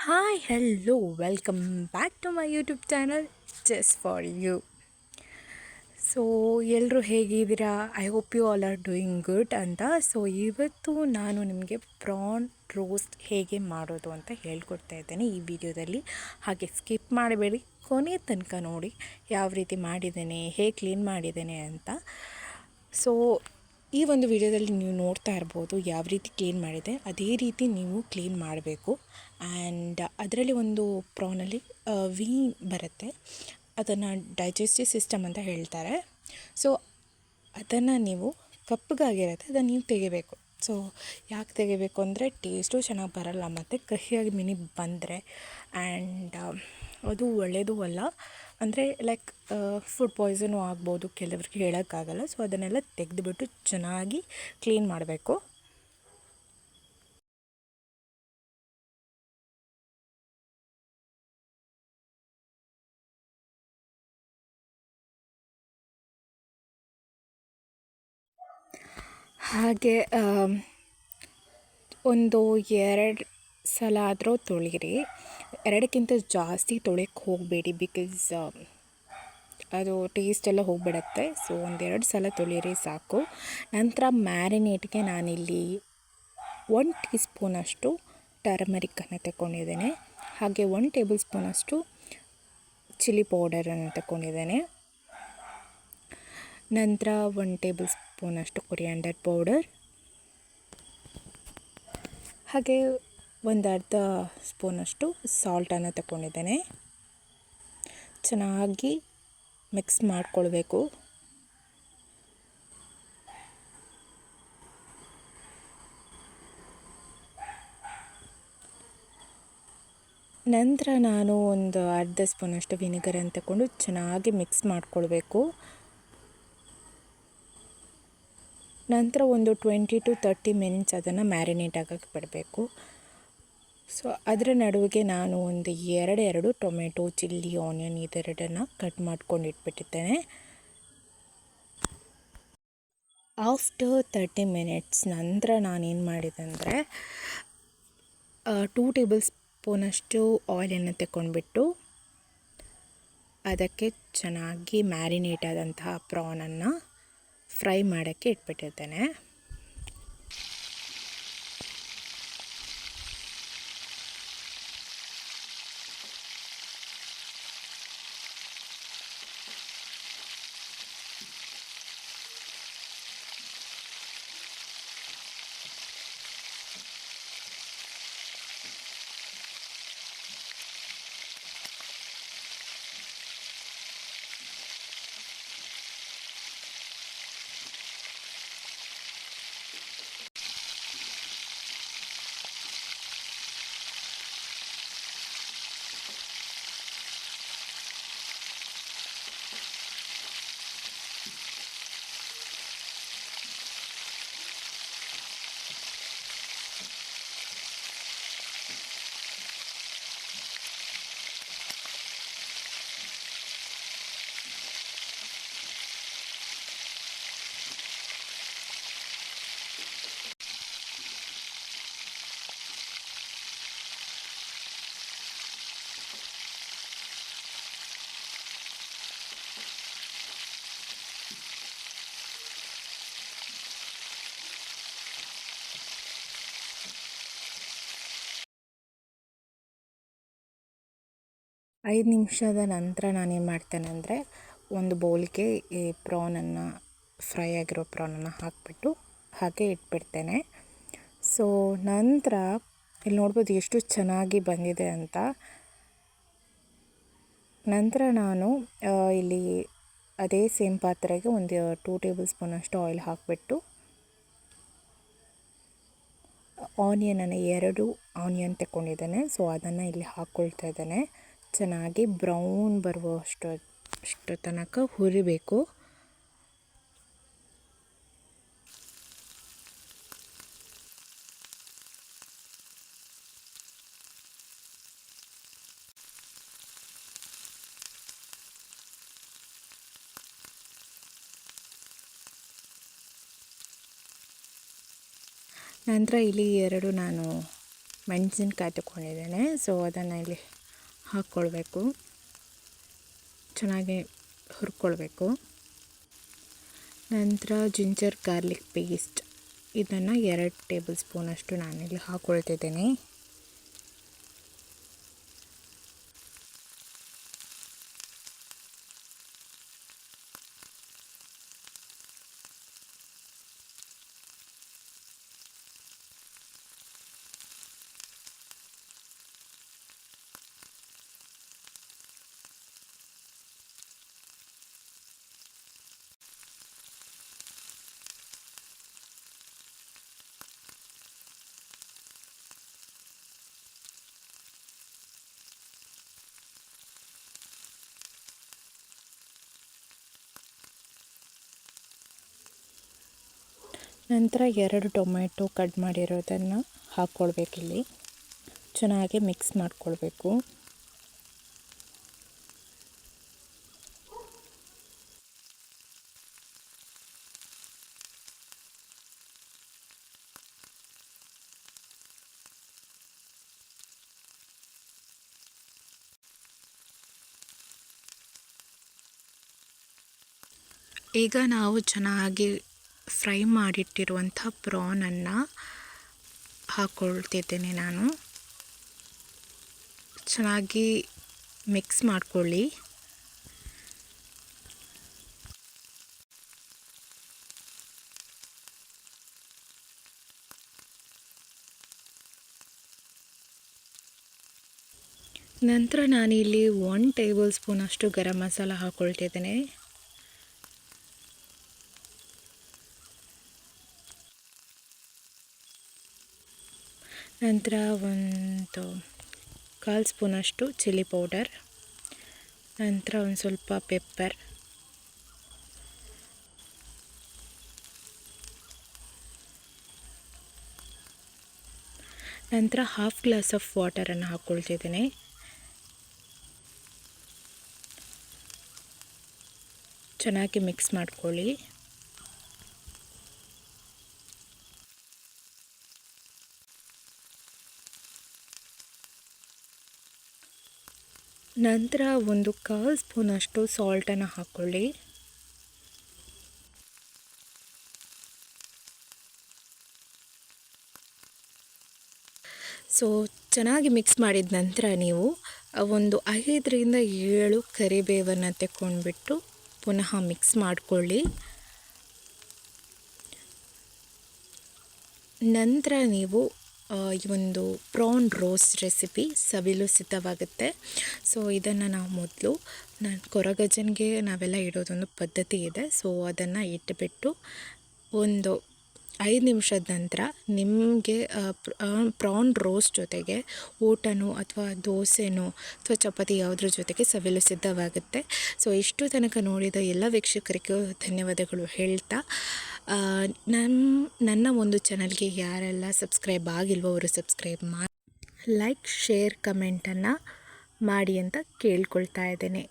Hi, hello, welcome back to my YouTube channel just for you. So ಎಲ್ಲರೂ ಹೇಗಿದ್ದೀರಾ? I hope you all are doing good ಅಂತ. So ಇವತ್ತು ನಾನು ನಿಮಗೆ prawn roast ಹೇಗೆ ಮಾಡೋದು ಅಂತ ಹೇಳ್ಕೊಡ್ತಾ ಇದ್ದೇನೆ ಈ ವಿಡಿಯೋದಲ್ಲಿ. ಹಾಗೆ ಸ್ಕಿಪ್ ಮಾಡಬೇಡಿ, ಕೊನೆ ತನಕ ನೋಡಿ ಯಾವ ರೀತಿ ಮಾಡಿದ್ದೇನೆ, ಹೇಗೆ ಕ್ಲೀನ್ ಮಾಡಿದ್ದೇನೆ ಅಂತ. ಸೊ ಈ ಒಂದು ವಿಡಿಯೋದಲ್ಲಿ ನೀವು ನೋಡ್ತಾ ಇರ್ಬೋದು ಯಾವ ರೀತಿ ಕ್ಲೀನ್ ಮಾಡಿದೆ, ಅದೇ ರೀತಿ ನೀವು ಕ್ಲೀನ್ ಮಾಡಬೇಕು. ಆ್ಯಂಡ್ ಅದರಲ್ಲಿ ಒಂದು ಪ್ರಾನಲ್ಲಿ ವಿ ಬರುತ್ತೆ, ಅದನ್ನು ಡೈಜೆಸ್ಟಿವ್ ಸಿಸ್ಟಮ್ ಅಂತ ಹೇಳ್ತಾರೆ. ಸೊ ಅದನ್ನು ನೀವು ಕಪ್ಪಗಾಗಿರುತ್ತೆ, ಅದನ್ನು ನೀವು ತೆಗಿಬೇಕು. ಸೊ ಯಾಕೆ ತೆಗಿಬೇಕು ಅಂದರೆ ಟೇಸ್ಟು ಚೆನ್ನಾಗಿ ಬರಲ್ಲ, ಮತ್ತು ಕಹಿಯಾಗಿ ಬಂದರೆ ಆ್ಯಂಡ್ ಅದು ಒಳ್ಳೆಯದು ಅಲ್ಲ. ಅಂದರೆ ಲೈಕ್ ಫುಡ್ ಪಾಯ್ಸನು ಆಗ್ಬೋದು, ಕೆಲವ್ರಿಗೆ ಹೇಳೋಕ್ಕಾಗಲ್ಲ. ಸೊ ಅದನ್ನೆಲ್ಲ ತೆಗೆದುಬಿಟ್ಟು ಚೆನ್ನಾಗಿ ಕ್ಲೀನ್ ಮಾಡಬೇಕು. ಹಾಗೆ ಒಂದು 2 ಸಲ ಆದರೂ ತೊಳೀರಿ. 2ಕ್ಕಿಂತ ಜಾಸ್ತಿ ತೊಳೆಯೋಕ್ಕೆ ಹೋಗಬೇಡಿ, ಬಿಕಾಸ್ ಅದು ಟೇಸ್ಟ್ ಎಲ್ಲ ಹೋಗಿಬಿಡತ್ತೆ. ಸೊ 1-2 ಸಲ ತೊಳೀರಿ ಸಾಕು. ನಂತರ ಮ್ಯಾರಿನೇಟ್ಗೆ ನಾನಿಲ್ಲಿ 1 ಟೀ ಸ್ಪೂನಷ್ಟು ಟರ್ಮರಿಕ್ಕನ್ನು ತಗೊಂಡಿದ್ದೇನೆ. ಹಾಗೆ 1 ಟೇಬಲ್ ಸ್ಪೂನಷ್ಟು ಚಿಲ್ಲಿ ಪೌಡರನ್ನು ತಗೊಂಡಿದ್ದೇನೆ. ನಂತರ 1 ಟೇಬಲ್ ಸ್ಪೂನಷ್ಟು ಕೊರಿಯಾಂಡರ್ ಪೌಡರ್, ಹಾಗೆ ಒಂದು ಅರ್ಧ ಸ್ಪೂನಷ್ಟು ಸಾಲ್ಟನ್ನು ತಗೊಂಡಿದ್ದೇನೆ. ಚೆನ್ನಾಗಿ ಮಿಕ್ಸ್ ಮಾಡಿಕೊಳ್ಬೇಕು. ನಂತರ ನಾನು ಒಂದು ಅರ್ಧ ಸ್ಪೂನಷ್ಟು ವಿನೆಗರನ್ನು ತಗೊಂಡು ಚೆನ್ನಾಗಿ ಮಿಕ್ಸ್ ಮಾಡಿಕೊಳ್ಬೇಕು. ನಂತರ ಒಂದು 20 to 30 ಮಿನಿಟ್ಸ್ ಅದನ್ನು ಮ್ಯಾರಿನೇಟ್ ಆಗೋಕ್ಕೆ ಬಿಡಬೇಕು. ಸೊ ಅದರ ನಡುವೆಗೆ ನಾನು ಒಂದು ಎರಡು ಟೊಮೆಟೊ, ಚಿಲ್ಲಿ, ಆನಿಯನ್ ಇದೆರಡನ್ನು ಕಟ್ ಮಾಡ್ಕೊಂಡು ಇಟ್ಬಿಟ್ಟಿದ್ದೇನೆ. ಆಫ್ಟರ್ 30 ಮಿನಿಟ್ಸ್ ನಂತರ ನಾನೇನು ಮಾಡಿದೆ ಅಂದರೆ 2 ಟೇಬಲ್ ಸ್ಪೂನಷ್ಟು ಆಯಿಲನ್ನು ತಗೊಂಡ್ಬಿಟ್ಟು ಅದಕ್ಕೆ ಚೆನ್ನಾಗಿ ಮ್ಯಾರಿನೇಟ್ ಆದಂತಹ ಪ್ರಾನನ್ನು ಫ್ರೈ ಮಾಡೋಕ್ಕೆ ಇಟ್ಬಿಟ್ಟಿದ್ದೇನೆ. ಐದು ನಿಮಿಷದ ನಂತರ ನಾನೇನು ಮಾಡ್ತೇನೆ ಅಂದರೆ ಒಂದು ಬೌಲ್ಗೆ ಈ ಪ್ರಾನನ್ನು, ಫ್ರೈ ಆಗಿರೋ ಪ್ರಾನನ್ನು ಹಾಕಿಬಿಟ್ಟು ಹಾಗೆ ಇಟ್ಬಿಡ್ತೇನೆ. ಸೊ ನಂತರ ಇಲ್ಲಿ ನೋಡ್ಬೋದು ಎಷ್ಟು ಚೆನ್ನಾಗಿ ಬಂದಿದೆ ಅಂತ. ನಂತರ ನಾನು ಇಲ್ಲಿ ಅದೇ ಸೇಮ್ ಪಾತ್ರೆಗೆ ಒಂದು 2 ಟೇಬಲ್ ಸ್ಪೂನಷ್ಟು ಆಯಿಲ್ ಹಾಕಿಬಿಟ್ಟು ಆನಿಯನನ್ನು 2 ಆನಿಯನ್ ತಗೊಂಡಿದ್ದೇನೆ. ಸೊ ಅದನ್ನು ಇಲ್ಲಿ ಹಾಕ್ಕೊಳ್ತಾ ಇದ್ದೇನೆ. ಚೆನ್ನಾಗಿ ಬ್ರೌನ್ ಅಷ್ಟು ತನಕ ಹುರಿಬೇಕು. ನಂತರ ಇಲ್ಲಿ 2 ನಾನು ಮೆಣಸಿನ್ಕಾಯಿ ತಗೊಂಡಿದ್ದೇನೆ. ಸೊ ಅದನ್ನು ಇಲ್ಲಿ ಹಾಕ್ಕೊಳ್ಬೇಕು, ಚೆನ್ನಾಗಿ ಹುರ್ಕೊಳ್ಬೇಕು. ನಂತರ ಜಿಂಜರ್ ಗಾರ್ಲಿಕ್ ಪೇಸ್ಟ್ ಇದನ್ನು 2 ಟೇಬಲ್ ಸ್ಪೂನಷ್ಟು ನಾನಿಲ್ಲಿ ಹಾಕ್ಕೊಳ್ತಿದ್ದೇನೆ. ನಂತರ 2 ಟೊಮೆಟೊ ಕಟ್ ಮಾಡಿರೋದನ್ನು ಹಾಕ್ಕೊಳ್ಬೇಕಿಲ್ಲಿ, ಚೆನ್ನಾಗಿ ಮಿಕ್ಸ್ ಮಾಡಿಕೊಳ್ಬೇಕು. ಈಗ ನಾವು ಚೆನ್ನಾಗಿ ಫ್ರೈ ಮಾಡಿಟ್ಟಿರುವಂಥ ಪ್ರಾನನ್ನು ಹಾಕ್ಕೊಳ್ತಿದ್ದೇನೆ ನಾನು. ಚೆನ್ನಾಗಿ ಮಿಕ್ಸ್ ಮಾಡಿಕೊಳ್ಳಿ. ನಂತರ ನಾನಿಲ್ಲಿ 1 ಟೇಬಲ್ ಸ್ಪೂನಷ್ಟು ಗರಂ ಮಸಾಲ ಹಾಕ್ಕೊಳ್ತಿದ್ದೇನೆ. ನಂತರ 1/4 ಸ್ಪೂನಷ್ಟು ಚಿಲ್ಲಿ ಪೌಡರ್, ನಂತರ ಒಂದು ಸ್ವಲ್ಪ ಪೆಪ್ಪರ್, ನಂತರ 1/2 ಗ್ಲಾಸ್ ಆಫ್ ವಾಟರನ್ನು ಹಾಕ್ಕೊಳ್ತಿದ್ದೇನೆ. ಚೆನ್ನಾಗಿ ಮಿಕ್ಸ್ ಮಾಡ್ಕೊಳ್ಳಿ. ನಂತರ 1/4 ಸ್ಪೂನಷ್ಟು ಸಾಲ್ಟನ್ನು ಹಾಕ್ಕೊಳ್ಳಿ. ಸೊ ಚೆನ್ನಾಗಿ ಮಿಕ್ಸ್ ಮಾಡಿದ ನಂತರ ನೀವು ಒಂದು 5ರಿಂದ 7 ಕರಿಬೇವನ್ನು ತೆಕ್ಕೊಂಡ್ಬಿಟ್ಟು ಪುನಃ ಮಿಕ್ಸ್ ಮಾಡಿಕೊಳ್ಳಿ. ನಂತರ ನೀವು ಈ ಒಂದು ಪ್ರಾನ್ ರೋಸ್ಟ್ ರೆಸಿಪಿ ಸವಿಲು ಸಿದ್ಧವಾಗುತ್ತೆ. ಸೊ ಇದನ್ನು ನಾವು ಮೊದಲು ಕೊರಗಜ್ಜನಿಗೆ ನಾವೆಲ್ಲ ಇಡೋದೊಂದು ಪದ್ಧತಿ ಇದೆ. ಸೊ ಅದನ್ನು ಇಟ್ಟುಬಿಟ್ಟು ಒಂದು 5 ನಿಮಿಷದ ನಂತರ ನಿಮಗೆ ಪ್ರಾನ್ ರೋಸ್ಟ್ ಜೊತೆಗೆ ಊಟನೋ ಅಥವಾ ದೋಸೆನೋ ಅಥವಾ ಚಪಾತಿ ಯಾವುದ್ರ ಜೊತೆಗೆ ಸವಿಲು ಸಿದ್ಧವಾಗುತ್ತೆ. ಸೊ ಇಷ್ಟು ತನಕ ನೋಡಿದ ಎಲ್ಲ ವೀಕ್ಷಕರಿಗೂ ಧನ್ಯವಾದಗಳು ಹೇಳ್ತಾ, ನನ್ನ ಒಂದು ಚಾನಲ್ಗೆ ಯಾರೆಲ್ಲ ಸಬ್ಸ್ಕ್ರೈಬ್ ಆಗಿಲ್ವೋ ಅವರು ಸಬ್ಸ್ಕ್ರೈಬ್ ಮಾಡಿ, ಲೈಕ್, ಶೇರ್, ಕಮೆಂಟನ್ನು ಮಾಡಿ ಅಂತ ಕೇಳ್ಕೊಳ್ತಾ ಇದ್ದೇನೆ.